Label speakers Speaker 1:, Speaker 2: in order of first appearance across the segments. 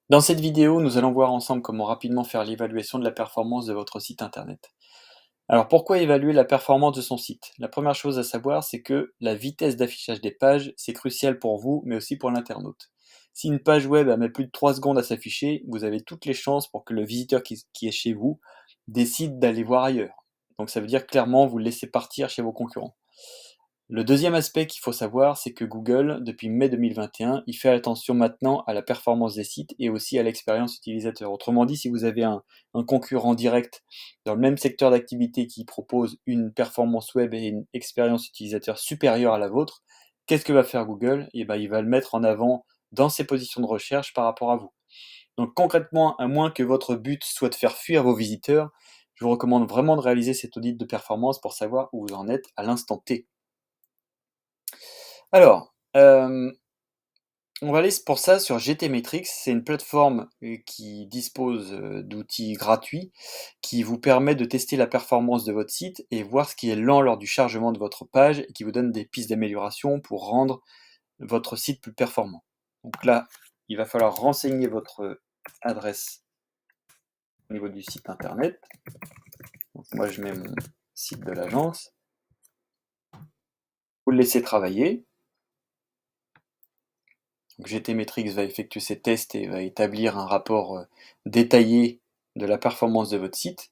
Speaker 1: Dans cette vidéo, nous allons voir ensemble comment rapidement faire l'évaluation de la performance de votre site internet. Alors pourquoi évaluer la performance de son site? La première chose à savoir, c'est que la vitesse d'affichage des pages, c'est crucial pour vous, mais aussi pour l'internaute. Si une page web met plus de 3 secondes à s'afficher, vous avez toutes les chances pour que le visiteur qui est chez vous décide d'aller voir ailleurs. Donc ça veut dire clairement vous le laissez partir chez vos concurrents. Le deuxième aspect qu'il faut savoir, c'est que Google, depuis mai 2021, il fait attention maintenant à la performance des sites et aussi à l'expérience utilisateur. Autrement dit, si vous avez un concurrent direct dans le même secteur d'activité qui propose une performance web et une expérience utilisateur supérieure à la vôtre, qu'est-ce que va faire Google? Eh ben, il va le mettre en avant dans ses positions de recherche par rapport à vous. Donc concrètement, à moins que votre but soit de faire fuir vos visiteurs, je vous recommande vraiment de réaliser cet audit de performance pour savoir où vous en êtes à l'instant T. Alors, on va aller pour ça sur GTmetrix. C'est une plateforme, qui dispose, d'outils gratuits qui vous permet de tester la performance de votre site et voir ce qui est lent lors du chargement de votre page et qui vous donne des pistes d'amélioration pour rendre votre site plus performant. Donc là, il va falloir renseigner votre adresse au niveau du site internet. Donc moi, je mets mon site de l'agence. Vous le laissez travailler. Donc GTmetrix va effectuer ses tests et va établir un rapport détaillé de la performance de votre site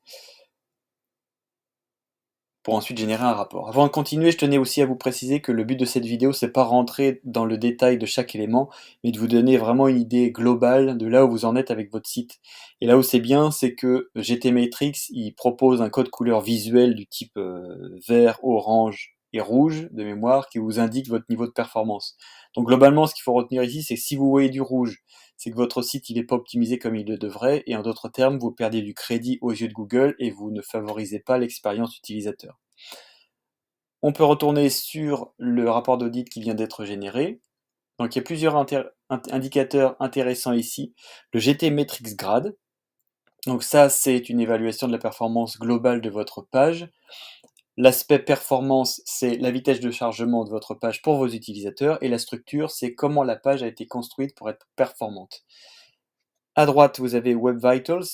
Speaker 1: pour ensuite générer un rapport. Avant de continuer, je tenais aussi à vous préciser que le but de cette vidéo, c'est pas rentrer dans le détail de chaque élément, mais de vous donner vraiment une idée globale de là où vous en êtes avec votre site. Et là où c'est bien, c'est que GTmetrix, il propose un code couleur visuel du type vert, orange et rouge de mémoire qui vous indique votre niveau de performance. Donc globalement, ce qu'il faut retenir ici, c'est que si vous voyez du rouge, c'est que votre site il n'est pas optimisé comme il le devrait, et en d'autres termes, vous perdez du crédit aux yeux de Google et vous ne favorisez pas l'expérience utilisateur. On peut retourner sur le rapport d'audit qui vient d'être généré. Donc il y a plusieurs indicateurs intéressants ici. Le GT Metrics Grade. Donc ça, c'est une évaluation de la performance globale de votre page. L'aspect performance, c'est la vitesse de chargement de votre page pour vos utilisateurs. Et la structure, c'est comment la page a été construite pour être performante. À droite, vous avez Web Vitals.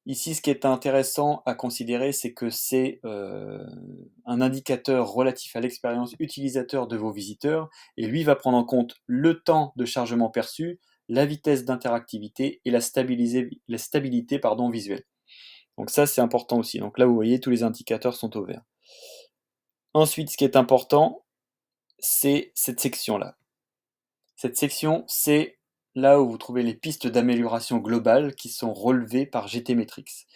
Speaker 1: Ici, ce qui est intéressant à considérer, c'est que c'est un indicateur relatif à l'expérience utilisateur de vos visiteurs, et lui va prendre en compte le temps de chargement perçu, la vitesse d'interactivité et la stabilité visuelle. Donc ça, c'est important aussi. Donc là, vous voyez, tous les indicateurs sont au vert. Ensuite, ce qui est important, c'est cette section-là. Cette section, c'est là où vous trouvez les pistes d'amélioration globale qui sont relevées par GTmetrix.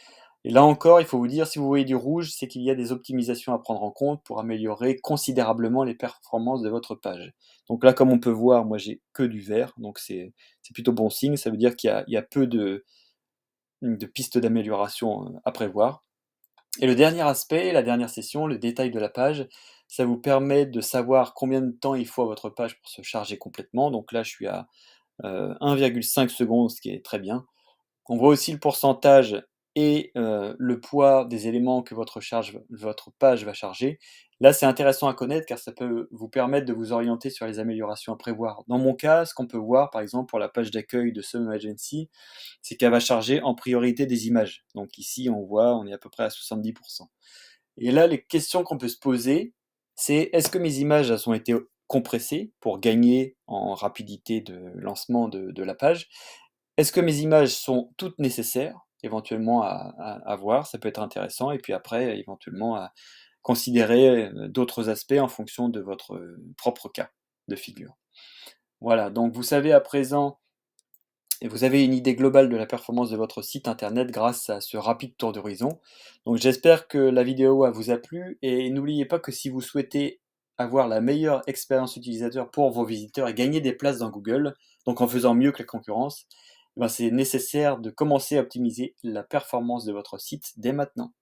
Speaker 1: Et là encore, il faut vous dire, si vous voyez du rouge, c'est qu'il y a des optimisations à prendre en compte pour améliorer considérablement les performances de votre page. Donc là, comme on peut voir, moi j'ai que du vert, donc c'est plutôt bon signe, ça veut dire qu'il y a peu de pistes d'amélioration à prévoir. Et le dernier aspect, la dernière session, le détail de la page, ça vous permet de savoir combien de temps il faut à votre page pour se charger complètement. Donc là, je suis à 1,5 secondes, ce qui est très bien. On voit aussi le pourcentage et le poids des éléments que votre page va charger. Là, c'est intéressant à connaître car ça peut vous permettre de vous orienter sur les améliorations à prévoir. Dans mon cas, ce qu'on peut voir, par exemple, pour la page d'accueil de Sum Agency, c'est qu'elle va charger en priorité des images. Donc ici, on voit, on est à peu près à 70%. Et là, les questions qu'on peut se poser, c'est est-ce que mes images elles ont été compressées pour gagner en rapidité de lancement de la page? Est-ce que mes images sont toutes nécessaires, éventuellement à voir? Ça peut être intéressant et puis après, éventuellement à considérer, d'autres aspects en fonction de votre, propre cas de figure. Voilà, donc vous savez à présent et vous avez une idée globale de la performance de votre site internet grâce à ce rapide tour d'horizon. Donc j'espère que la vidéo vous a plu et n'oubliez pas que si vous souhaitez avoir la meilleure expérience utilisateur pour vos visiteurs et gagner des places dans Google, donc en faisant mieux que la concurrence, eh ben c'est nécessaire de commencer à optimiser la performance de votre site dès maintenant.